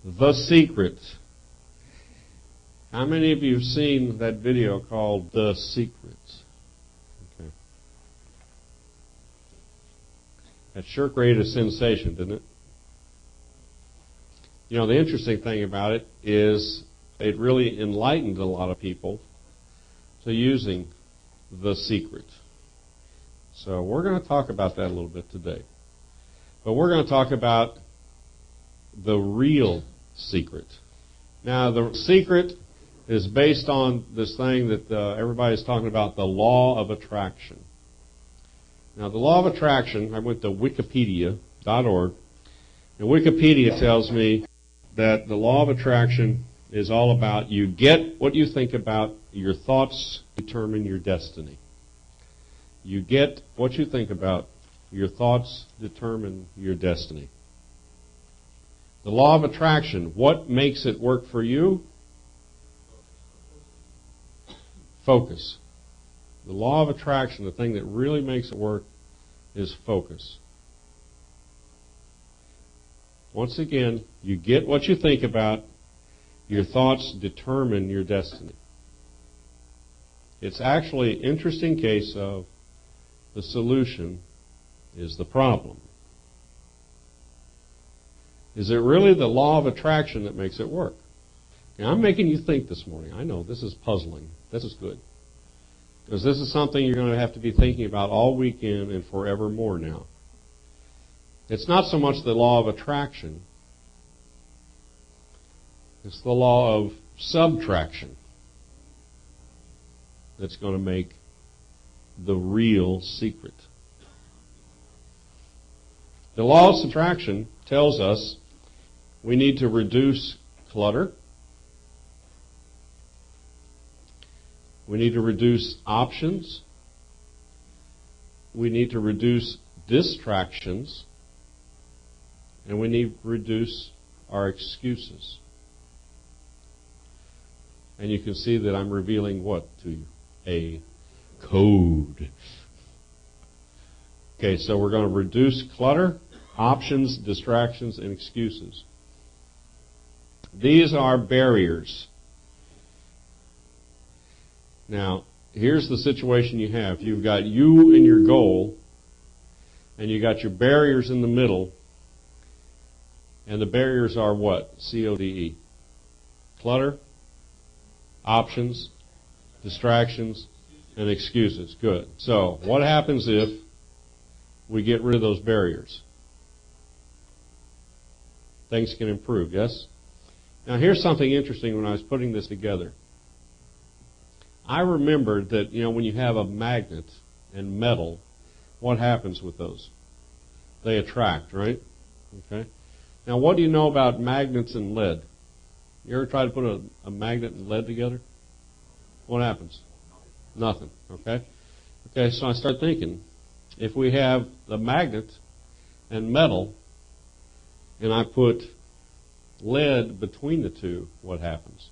The Secret. How many of you have seen that video called The Secret? Okay. That sure created a sensation, didn't it? You know, the interesting thing about it is it really enlightened a lot of people to using The Secret. So we're going to talk about that a little bit today. But we're going to talk about the real secret. Now, the secret is based on this thing that everybody's talking about, the law of attraction. Now, the law of attraction, I went to wikipedia.org, and Wikipedia tells me that the law of attraction is all about you get what you think about, your thoughts determine your destiny. You get what you think about, your thoughts determine your destiny. The law of attraction, what makes it work for you? Focus. The law of attraction, the thing that really makes it work, is focus. Once again, you get what you think about, your thoughts determine your destiny. It's actually an interesting case of the solution is the problem. Is it really the law of attraction that makes it work? Now, I'm making you think this morning. I know this is puzzling. This is good. Because this is something you're going to have to be thinking about all weekend and forevermore now. It's not so much the law of attraction. It's the law of subtraction that's going to make the real secret. The law of subtraction tells us we need to reduce clutter. We need to reduce options. We need to reduce distractions. And we need to reduce our excuses. And you can see that I'm revealing what to you? A code. Okay, so we're going to reduce clutter, options, distractions, and excuses. These are barriers. Now, here's the situation you have. You've got you and your goal, and you got your barriers in the middle, and the barriers are what? C-O-D-E. Clutter, options, distractions, and excuses. Good. So, what happens if we get rid of those barriers? Things can improve, yes? Now, here's something interesting when I was putting this together. I remembered that, when you have a magnet and metal, what happens with those? They attract, right? Okay. Now, what do you know about magnets and lead? You ever try to put a magnet and lead together? What happens? Nothing, okay? Okay, so I start thinking, if we have the magnet and metal, and I put lead between the two, what happens?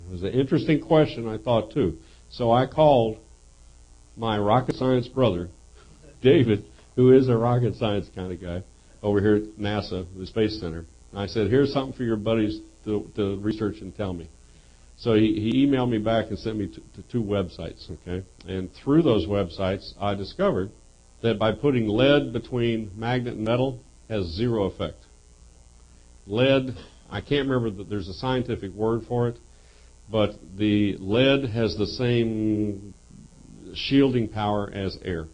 It was an interesting question, I thought, too. So I called my rocket science brother, David, who is a rocket science kind of guy, over here at NASA, the Space Center. And I said, here's something for your buddies to research and tell me. So he emailed me back and sent me to two websites, okay? And through those websites, I discovered that by putting lead between magnet and metal has zero effect. Lead, I can't remember that there's a scientific word for it, but the lead has the same shielding power as air.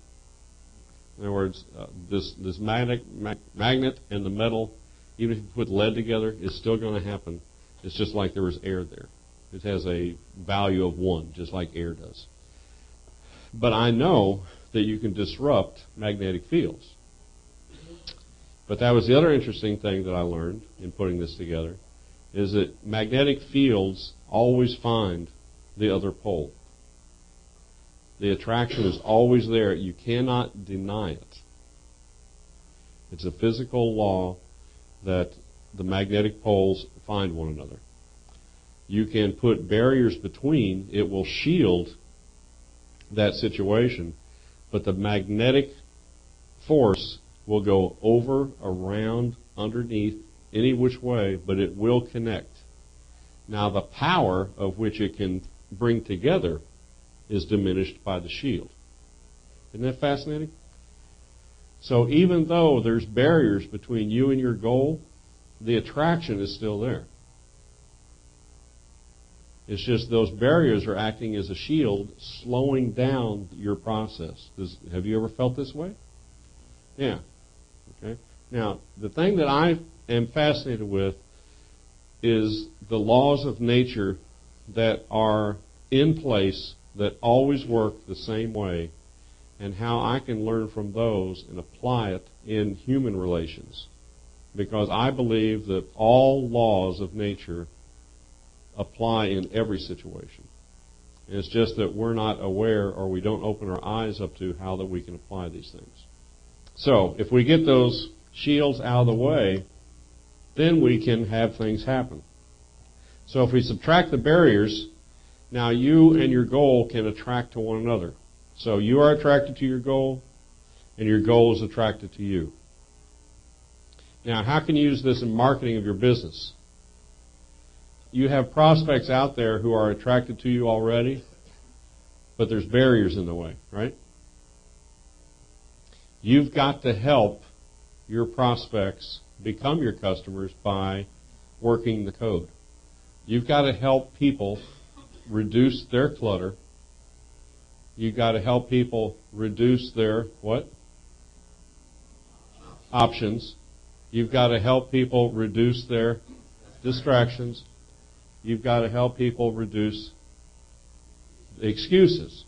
In other words, this magnet and the metal, even if you put lead together, is still going to happen. It's just like there was air there. It has a value of 1, just like air does. But I know that you can disrupt magnetic fields. But that was the other interesting thing that I learned in putting this together, is that magnetic fields always find the other pole. The attraction is always there. You cannot deny it. It's a physical law that the magnetic poles find one another. You can put barriers between, it will shield that situation, but the magnetic force will go over, around, underneath, any which way, but it will connect. Now, the power of which it can bring together is diminished by the shield. Isn't that fascinating? So even though there's barriers between you and your goal, the attraction is still there. It's just those barriers are acting as a shield, slowing down your process. Have you ever felt this way? Yeah. Okay. Now, the thing that I am fascinated with is the laws of nature that are in place that always work the same way, and how I can learn from those and apply it in human relations. Because I believe that all laws of nature apply in every situation. And it's just that we're not aware, or we don't open our eyes up to how that we can apply these things. So, if we get those shields out of the way, then we can have things happen. So if we subtract the barriers, now you and your goal can attract to one another. So you are attracted to your goal, and your goal is attracted to you. Now, how can you use this in marketing of your business? You have prospects out there who are attracted to you already, but there's barriers in the way, right? You've got to help your prospects become your customers by working the code. You've got to help people reduce their clutter. You've got to help people reduce their what? Options. You've got to help people reduce their distractions. You've got to help people reduce excuses.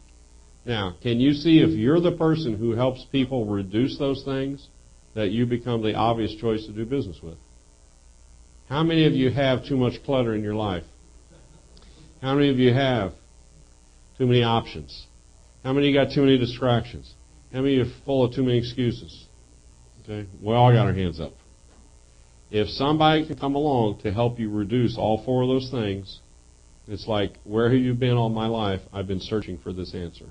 Now, can you see if you're the person who helps people reduce those things, that you become the obvious choice to do business with? How many of you have too much clutter in your life? How many of you have too many options? How many of you got too many distractions? How many of you are full of too many excuses? Okay, we all got our hands up. If somebody can come along to help you reduce all four of those things, it's like, where have you been all my life? I've been searching for this answer.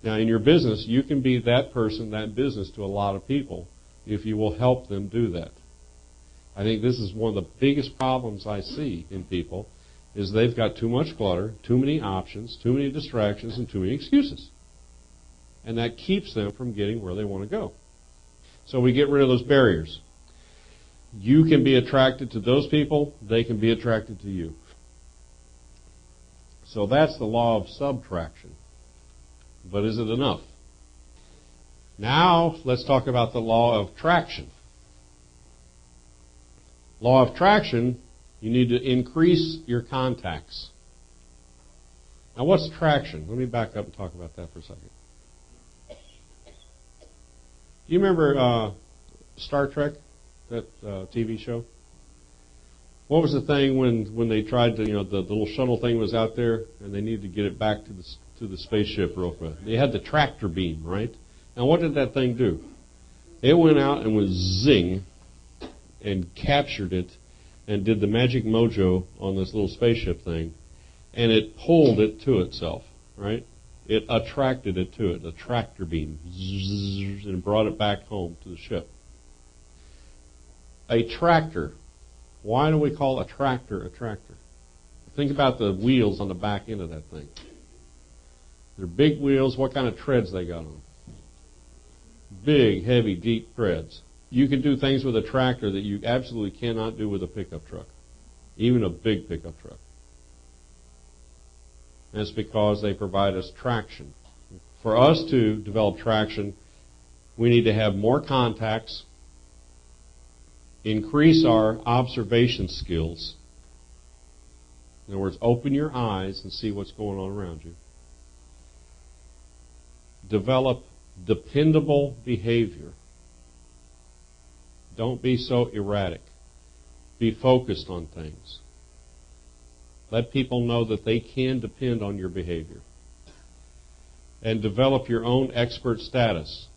Now, in your business, you can be that person, that business to a lot of people if you will help them do that. I think this is one of the biggest problems I see in people, is they've got too much clutter, too many options, too many distractions, and too many excuses. And that keeps them from getting where they want to go. So we get rid of those barriers. You can be attracted to those people, they can be attracted to you. So that's the law of subtraction. But is it enough? Now, let's talk about the law of traction. Law of traction, you need to increase your contacts. Now, what's traction? Let me back up and talk about that for a second. Do you remember Star Trek, that TV show? What was the thing when they tried to, the little shuttle thing was out there and they needed to get it back to the spaceship real quick? They had the tractor beam, right? Now, what did that thing do? It went out and was zing and captured it and did the magic mojo on this little spaceship thing, and it pulled it to itself, right? It attracted it to it, a tractor beam, and brought it back home to the ship. A tractor. Why do we call a tractor a tractor? Think about the wheels on the back end of that thing. They're big wheels. What kind of treads they got on? Big, heavy, deep treads. You can do things with a tractor that you absolutely cannot do with a pickup truck, even a big pickup truck. And it's because they provide us traction. For us to develop traction, we need to have more contacts, increase our observation skills. In other words, open your eyes and see what's going on around you. Develop dependable behavior. Don't be so erratic. Be focused on things. Let people know that they can depend on your behavior. And develop your own expert status.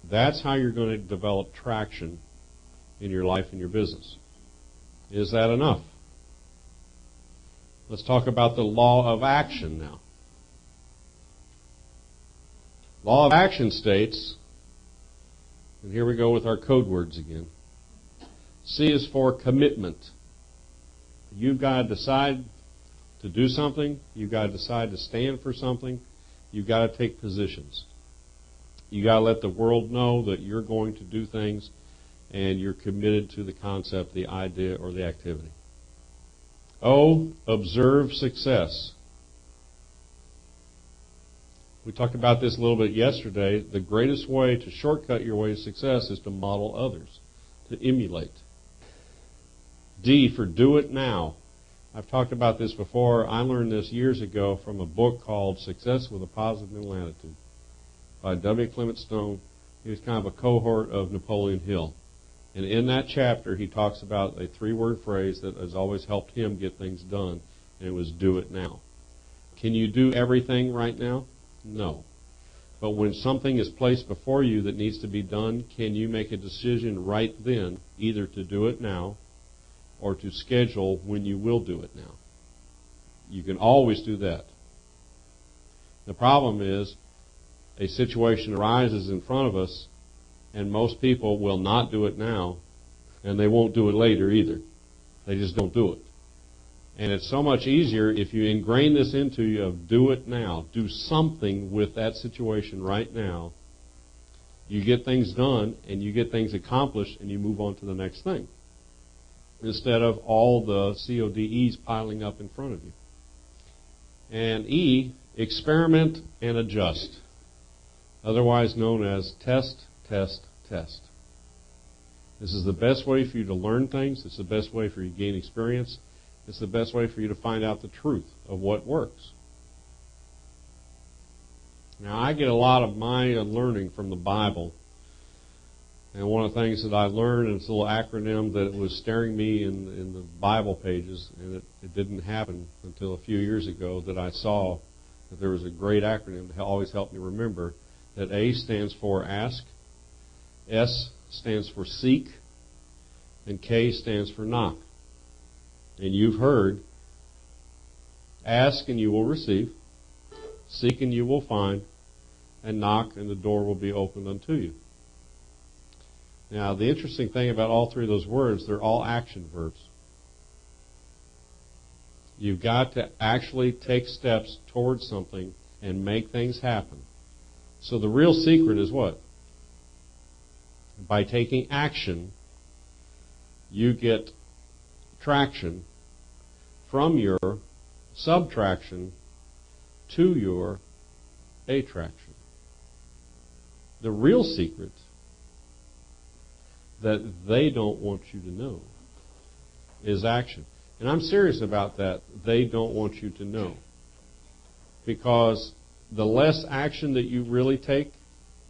That's how you're going to develop traction in your life and your business. Is that enough? Let's talk about the law of action now. Law of action states, and here we go with our code words again. C is for commitment. You've got to decide to do something. You've got to decide to stand for something. You've got to take positions. You've got to let the world know that you're going to do things and you're committed to the concept, the idea, or the activity. O, observe success. We talked about this a little bit yesterday. The greatest way to shortcut your way to success is to model others, to emulate. D, for do it now. I've talked about this before. I learned this years ago from a book called Success with a Positive Mental Attitude by W. Clement Stone. He was kind of a cohort of Napoleon Hill. And in that chapter, he talks about a 3-word phrase that has always helped him get things done, and it was do it now. Can you do everything right now? No. But when something is placed before you that needs to be done, can you make a decision right then, either to do it now or to schedule when you will do it now? You can always do that. The problem is a situation arises in front of us, and most people will not do it now, and they won't do it later either. They just don't do it. And it's so much easier if you ingrain this into you of do it now. Do something with that situation right now. You get things done, and you get things accomplished, and you move on to the next thing, instead of all the CODEs piling up in front of you. And E, experiment and adjust, otherwise known as test, test, test. This is the best way for you to learn things. It's the best way for you to gain experience. It's the best way for you to find out the truth of what works. Now, I get a lot of my learning from the Bible. And one of the things that I learned, and it's a little acronym that was staring me in the Bible pages, and it didn't happen until a few years ago that I saw that there was a great acronym that always helped me remember that A stands for ask, S stands for seek, and K stands for knock. And you've heard, ask and you will receive, seek and you will find, and knock and the door will be opened unto you. Now, the interesting thing about all 3 of those words, they're all action verbs. You've got to actually take steps towards something and make things happen. So the real secret is what? By taking action, you get traction from your subtraction to your attraction. The real secret that they don't want you to know is action. And I'm serious about that. They don't want you to know. Because the less action that you really take,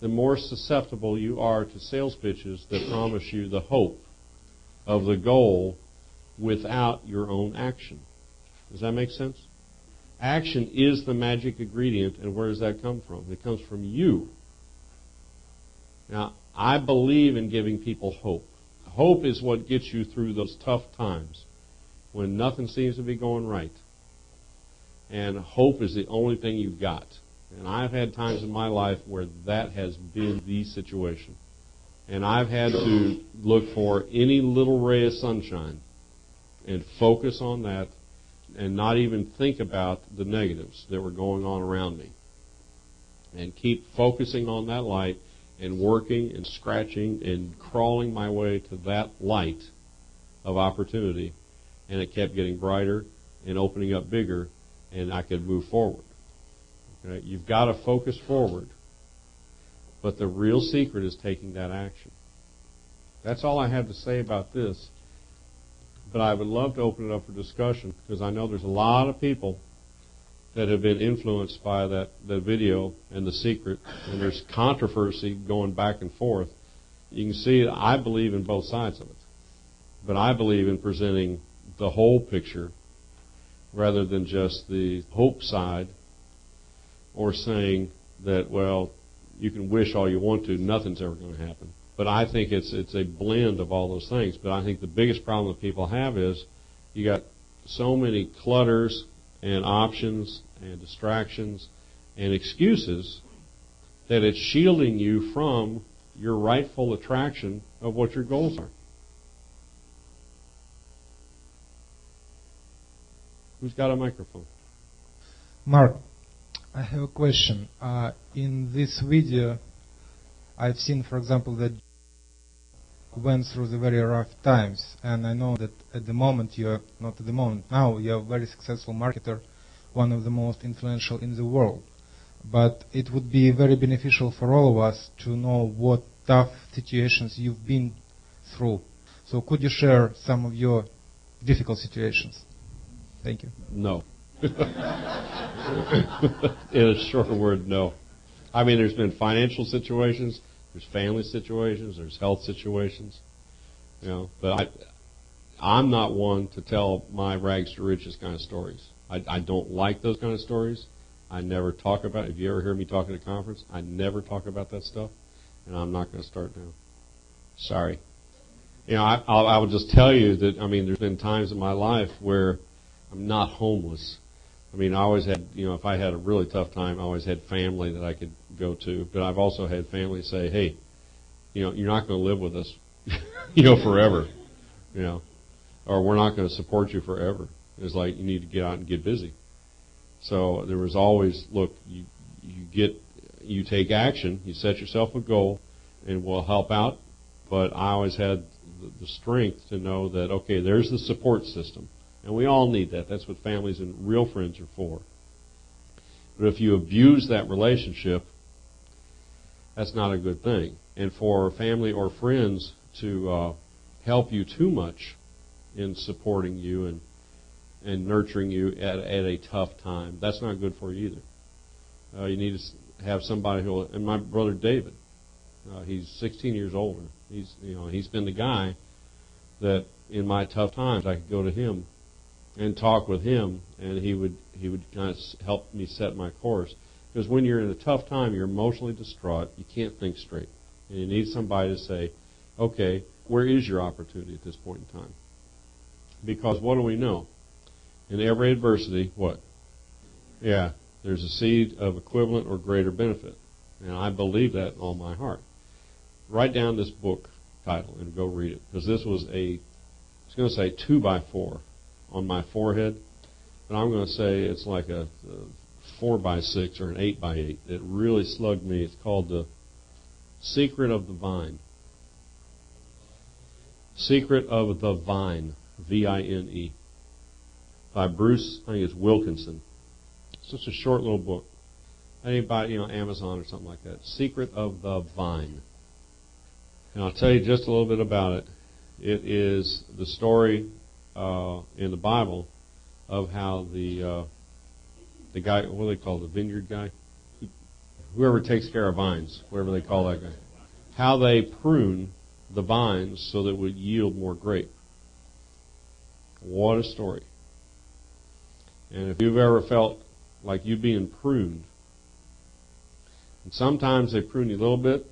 the more susceptible you are to sales pitches that promise you the hope of the goal without your own action. Does that make sense? Action is the magic ingredient, and where does that come from? It comes from you. Now, I believe in giving people hope. Hope is what gets you through those tough times when nothing seems to be going right. And hope is the only thing you've got. And I've had times in my life where that has been the situation. And I've had to look for any little ray of sunshine and focus on that and not even think about the negatives that were going on around me. And keep focusing on that light and working and scratching and crawling my way to that light of opportunity. And it kept getting brighter and opening up bigger, and I could move forward. Okay? You've got to focus forward. But the real secret is taking that action. That's all I have to say about this. But I would love to open it up for discussion, because I know there's a lot of people that have been influenced by that video and The Secret, and there's controversy going back and forth. You can see that I believe in both sides of it. But I believe in presenting the whole picture rather than just the hope side, or saying that, well, you can wish all you want to, nothing's ever going to happen. But I think it's a blend of all those things. But I think the biggest problem that people have is you got so many clutters and options and distractions and excuses that it's shielding you from your rightful attraction of what your goals are. Who's got a microphone? Mark, I have a question. In this video, I've seen, for example, that went through the very rough times, and I know that at the moment now you're a very successful marketer, one of the most influential in the world. But it would be very beneficial for all of us to know what tough situations you've been through. So could you share some of your difficult situations? Thank you. No. In a short word, no. I mean, there's been financial situations, there's family situations, there's health situations, but I'm not one to tell my rags to riches kind of stories. I don't like those kind of stories. I never talk about it. If you ever hear me talk at a conference, I never talk about that stuff, and I'm not going to start now. Sorry. I will just tell you that, there's been times in my life where I'm not homeless. I always had, if I had a really tough time, I always had family that I could go to. But I've also had family say, hey, you're not going to live with us, forever, or we're not going to support you forever. It's like you need to get out and get busy. So there was always, look, you take action, you set yourself a goal, and we'll help out. But I always had the strength to know that, okay, there's the support system. And we all need that. That's what families and real friends are for. But if you abuse that relationship, that's not a good thing. And for family or friends to help you too much in supporting you and nurturing you at a tough time, that's not good for you either. You need to have somebody who will, and my brother David, he's 16 years older. He's been the guy that in my tough times I could go to him and talk with him, and he would kind of help me set my course. Because when you're in a tough time, you're emotionally distraught. You can't think straight, and you need somebody to say, "Okay, where is your opportunity at this point in time?" Because what do we know? In every adversity, what? Yeah, there's a seed of equivalent or greater benefit, and I believe that in all my heart. Write down this book title and go read it, because this was I was going to say 2x4 on my forehead, but I'm going to say it's like a 4x6 or an 8x8. It really slugged me. It's called The Secret of the Vine. Secret of the Vine, V-I-N-E, by Bruce, I think it's Wilkinson. It's just a short little book. Anybody, Amazon or something like that. Secret of the Vine. And I'll tell you just a little bit about it. It is the story in the Bible of how the guy, what do they call the vineyard guy? Whoever takes care of vines, whatever they call that guy. How they prune the vines so that it would yield more grape. What a story. And if you've ever felt like you being pruned, and sometimes they prune you a little bit,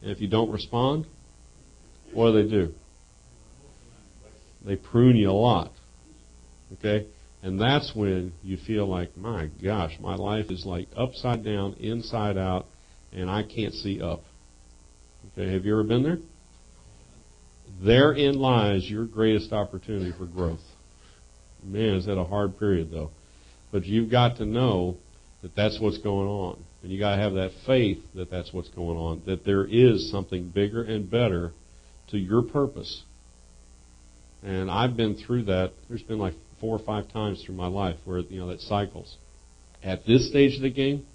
and if you don't respond, what do? They prune you a lot. Okay? And that's when you feel like, my gosh, my life is like upside down, inside out, and I can't see up. Okay, have you ever been there? Therein lies your greatest opportunity for growth. Man, is that a hard period, though. But you've got to know that that's what's going on. And you've got to have that faith that that's what's going on, that there is something bigger and better to your purpose. And I've been through that. There's been like 4 or 5 times through my life where, that cycles. At this stage of the game,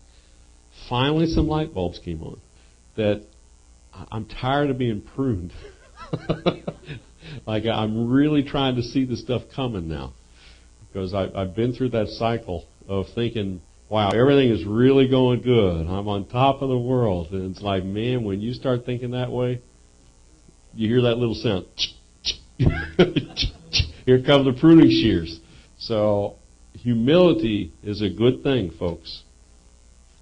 finally some light bulbs came on. That I'm tired of being pruned. Like I'm really trying to see the stuff coming now. Because I've been through that cycle of thinking, wow, everything is really going good. I'm on top of the world. And it's like, man, when you start thinking that way, you hear that little sound. Here come the pruning shears. So humility is a good thing, folks.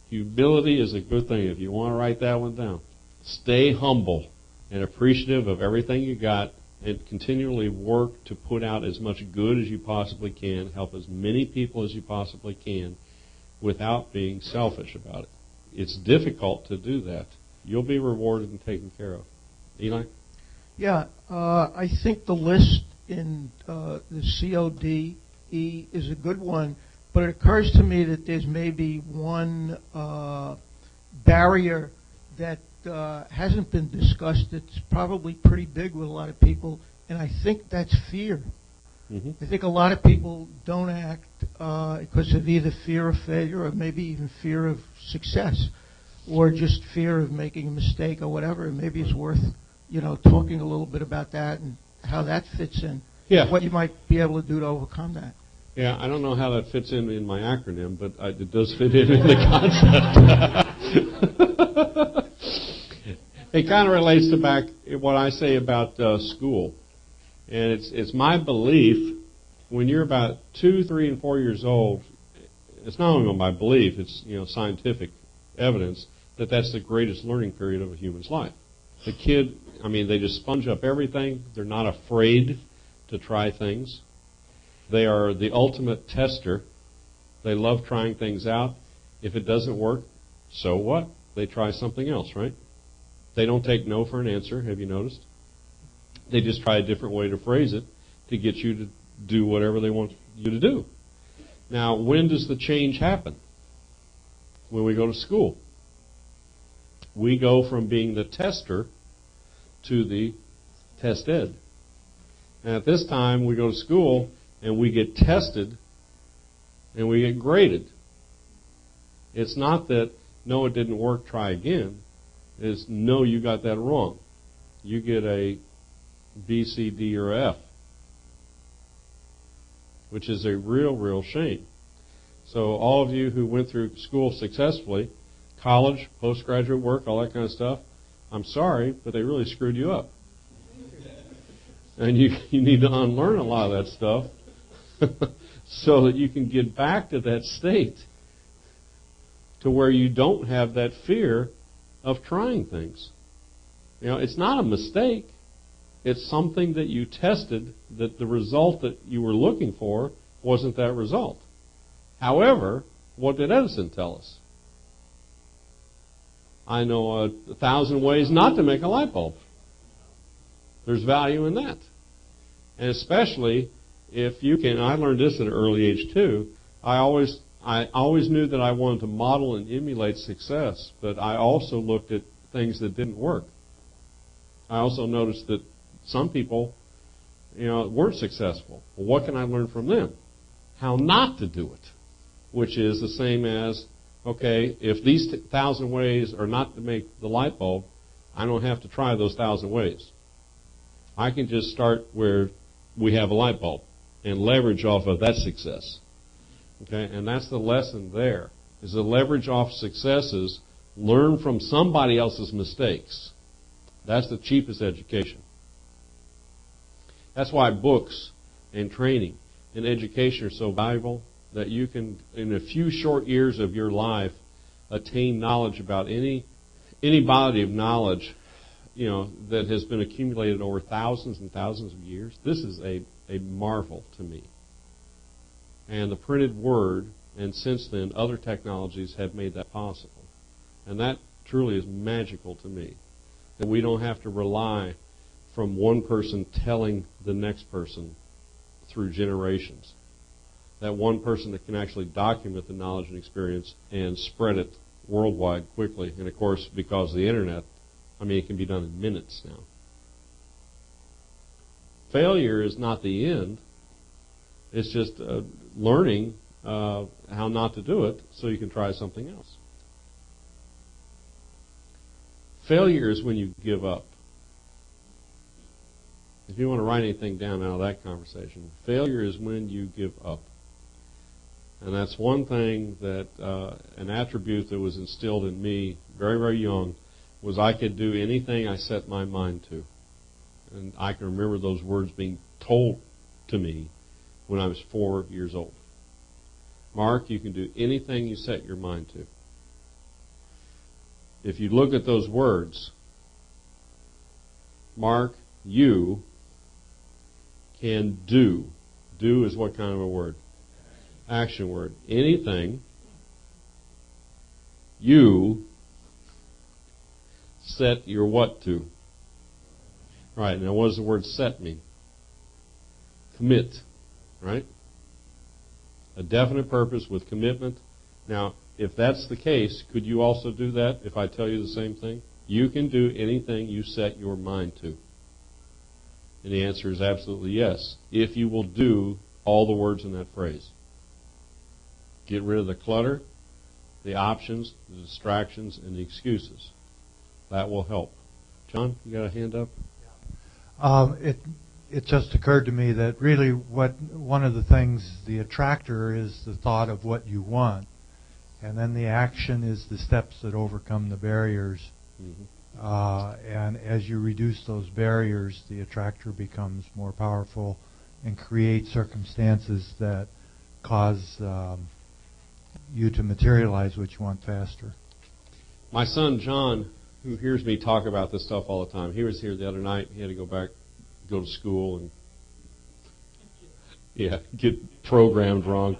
Humility is a good thing. If you want to write that one down, stay humble and appreciative of everything you got, and continually work to put out as much good as you possibly can, help as many people as you possibly can, without being selfish about it. It's difficult to do that. You'll be rewarded and taken care of. Eli? Yeah, I think the list in the COD is a good one, but it occurs to me that there's maybe one barrier that hasn't been discussed. It's probably pretty big with a lot of people, and I think that's fear. I think a lot of people don't act because of either fear of failure or maybe even fear of success, or just fear of making a mistake or whatever. And maybe it's worth, talking a little bit about that and how that fits in. Yeah. What you might be able to do to overcome that. Yeah, I don't know how that fits in my acronym, but it does fit in the concept. It kind of relates to back what I say about school. And it's my belief, when you're about 2, 3, and 4 years old, it's not only my belief, it's scientific evidence that that's the greatest learning period of a human's life. The kid, they just sponge up everything. They're not afraid to try things. They are the ultimate tester. They love trying things out. If it doesn't work, so what? They try something else, right? They don't take no for an answer, have you noticed? They just try a different way to phrase it to get you to do whatever they want you to do. Now, when does the change happen? When we go to school. We go from being the tester to the tested. And at this time, we go to school and we get tested and we get graded. It's not that, no, it didn't work, try again. It's, no, you got that wrong. You get a B, C, D, or F, which is a real shame. So all of you who went through school successfully, college, postgraduate work, all that kind of stuff, I'm sorry, but they really screwed you up. And you need to unlearn a lot of that stuff so that you can get back to that state to where you don't have that fear of trying things. It's not a mistake. It's something that you tested, that the result that you were looking for wasn't that result. However, what did Edison tell us? I know 1,000 ways not to make a light bulb. There's value in that. And especially if you can, I learned this at an early age too, I always knew that I wanted to model and emulate success, but I also looked at things that didn't work. I also noticed that some people, weren't successful. Well, what can I learn from them? How not to do it, which is the same as, okay, if these 1,000 ways are not to make the light bulb, I don't have to try those 1,000 ways. I can just start where we have a light bulb and leverage off of that success. Okay, and that's the lesson there, is to leverage off successes, learn from somebody else's mistakes. That's the cheapest education. That's why books and training and education are so valuable, that you can, in a few short years of your life, attain knowledge about any body of knowledge, that has been accumulated over thousands and thousands of years. This is a marvel to me. And the printed word, and since then, other technologies have made that possible. And that truly is magical to me, that we don't have to rely from one person telling the next person through generations. That one person that can actually document the knowledge and experience and spread it worldwide quickly. And of course, because of the internet, it can be done in minutes now. Failure is not the end. It's just learning how not to do it so you can try something else. Failure is when you give up. If you want to write anything down out of that conversation, failure is when you give up. And that's one thing that, an attribute that was instilled in me very, very young, was I could do anything I set my mind to. And I can remember those words being told to me when I was 4 years old. Mark, you can do anything you set your mind to. If you look at those words, Mark, you can do. Do is what kind of a word? Action word. Anything you set your what to. Right, now what does the word set mean? Commit, right? A definite purpose with commitment. Now, if that's the case, could you also do that if I tell you the same thing? You can do anything you set your mind to. And the answer is absolutely yes, if you will do all the words in that phrase. Get rid of the clutter, the options, the distractions, and the excuses. That will help. John, you got a hand up? It just occurred to me that really one of the things, the attractor is the thought of what you want, and then the action is the steps that overcome the barriers. Mm-hmm. And as you reduce those barriers, the attractor becomes more powerful and creates circumstances that cause you to materialize what you want faster. My son John, who hears me talk about this stuff all the time, he was here the other night. He had to go to school and get programmed wrong.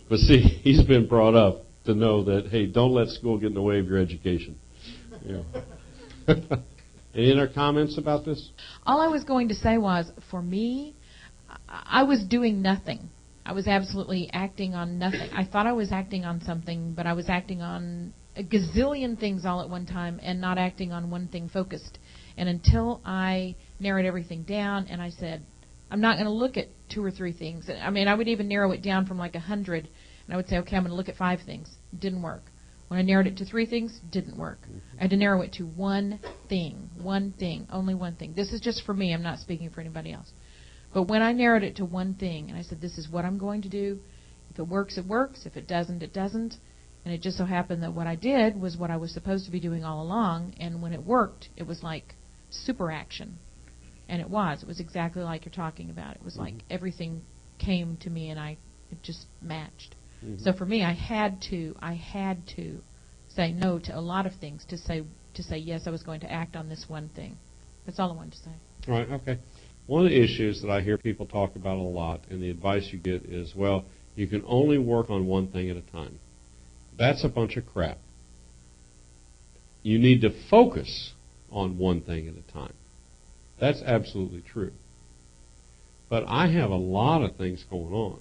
But see, he's been brought up to know that, hey, don't let school get in the way of your education. Any other comments about this? All I was going to say was, for me, I was doing nothing. I was absolutely acting on nothing. I thought I was acting on something, but I was acting on a gazillion things all at one time and not acting on one thing focused. And until I narrowed everything down and I said, I'm not going to look at 2 or 3 things. I mean, I would even narrow it down from like 100, and I would say, okay, I'm going to look at 5 things. Didn't work. When I narrowed it to 3 things, didn't work. I had to narrow it to one thing, only one thing. This is just for me. I'm not speaking for anybody else. But when I narrowed it to one thing, and I said, this is what I'm going to do. If it works, it works. If it doesn't, it doesn't. And it just so happened that what I did was what I was supposed to be doing all along, and when it worked, it was like super action. And it was exactly like you're talking about. It was like everything came to me, and it just matched. Mm-hmm. So for me, I had to say no to a lot of things to say yes, I was going to act on this one thing. That's all I wanted to say. All right, okay. One of the issues that I hear people talk about a lot, and the advice you get is, well, you can only work on one thing at a time. That's a bunch of crap. You need to focus on one thing at a time. That's absolutely true. But I have a lot of things going on.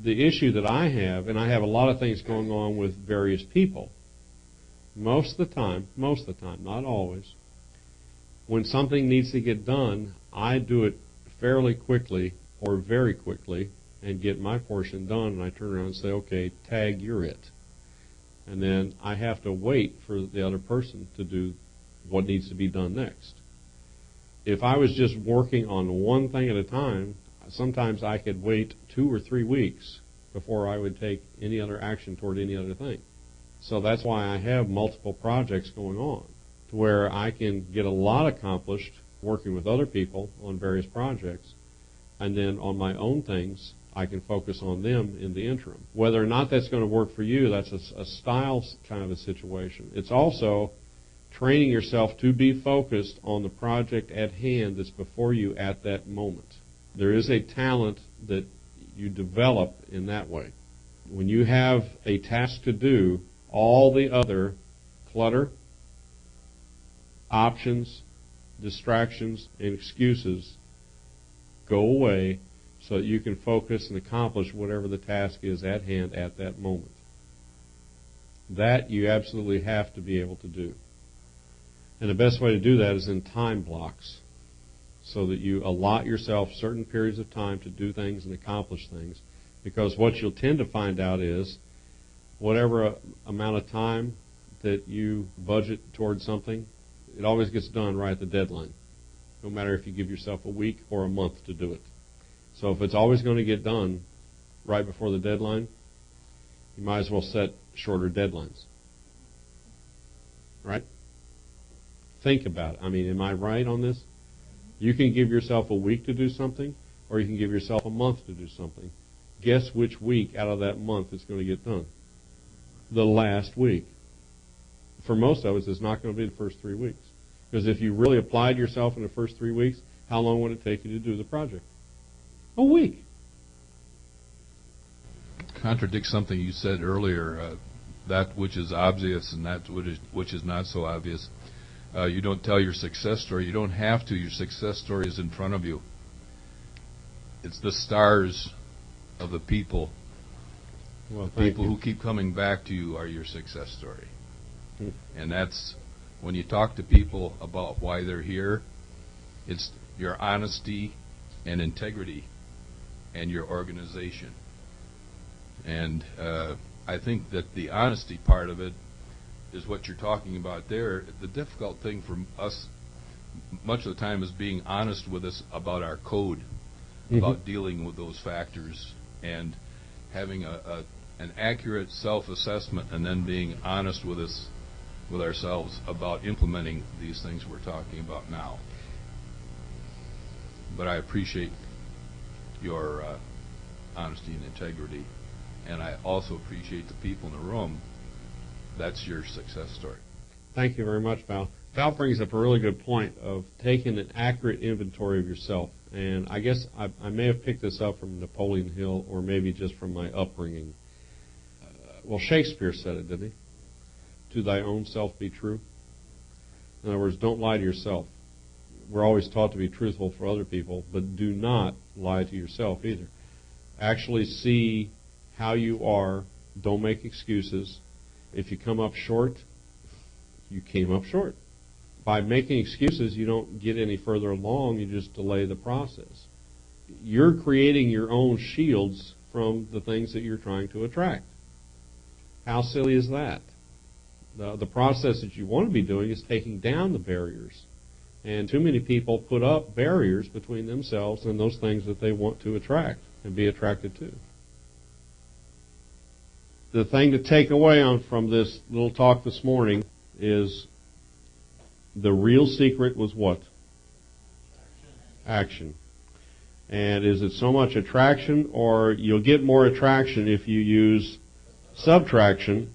The issue that I have, and I have a lot of things going on with various people, most of the time, not always, when something needs to get done, I do it fairly quickly or very quickly and get my portion done, and I turn around and say, okay, tag, you're it. And then I have to wait for the other person to do what needs to be done next. If I was just working on one thing at a time, sometimes I could wait 2 or 3 weeks before I would take any other action toward any other thing. So that's why I have multiple projects going on, to where I can get a lot accomplished working with other people on various projects, and then on my own things, I can focus on them in the interim. Whether or not that's going to work for you, that's a style kind of a situation. It's also training yourself to be focused on the project at hand that's before you at that moment. There is a talent that you develop in that way. When you have a task to do, all the other clutter, options, distractions, and excuses go away so that you can focus and accomplish whatever the task is at hand at that moment. That you absolutely have to be able to do. And the best way to do that is in time blocks, so that you allot yourself certain periods of time to do things and accomplish things. Because what you'll tend to find out is whatever amount of time that you budget towards something, it always gets done right at the deadline, no matter if you give yourself a week or a month to do it. So if it's always going to get done right before the deadline, you might as well set shorter deadlines. Right? Think about it. I mean, am I right on this? You can give yourself a week to do something, or you can give yourself a month to do something. Guess which week out of that month it's going to get done? The last week. For most of us, it's not going to be the first 3 weeks. Because if you really applied yourself in the first 3 weeks, how long would it take you to do the project? A week. Contradicts something you said earlier, that which is obvious and that which is not so obvious. You don't tell your success story. You don't have to. Your success story is in front of you. It's the stars of the people. Well, People who keep coming back to you are your success story. And that's when you talk to people about why they're here, it's your honesty and integrity and your organization. And I think that the honesty part of it is what you're talking about there. The difficult thing for us much of the time is being honest with us about our code, about dealing with those factors, and having an accurate self-assessment, and then being honest with ourselves about implementing these things we're talking about now. But I appreciate your honesty and integrity, and I also appreciate the people in the room. That's your success story. Thank you very much, Val. Val brings up a really good point of taking an accurate inventory of yourself. And I guess I may have picked this up from Napoleon Hill, or maybe just from my upbringing. Well, Shakespeare said it, didn't he? To thy own self be true. In other words, don't lie to yourself. We're always taught to be truthful for other people, but do not lie to yourself either. Actually see how you are. Don't make excuses. If you come up short, you came up short. By making excuses, you don't get any further along, you just delay the process. You're creating your own shields from the things that you're trying to attract. How silly is that? The process that you want to be doing is taking down the barriers. And too many people put up barriers between themselves and those things that they want to attract and be attracted to. The thing to take away from this little talk this morning is the real secret was what? Action. And is it so much attraction, or you'll get more attraction if you use subtraction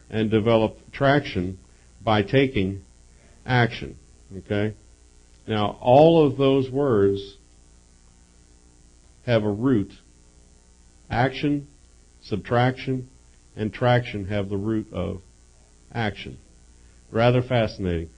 and develop traction by taking action. Okay? Now, all of those words have a root. Action, subtraction, and traction have the root of action. Rather fascinating.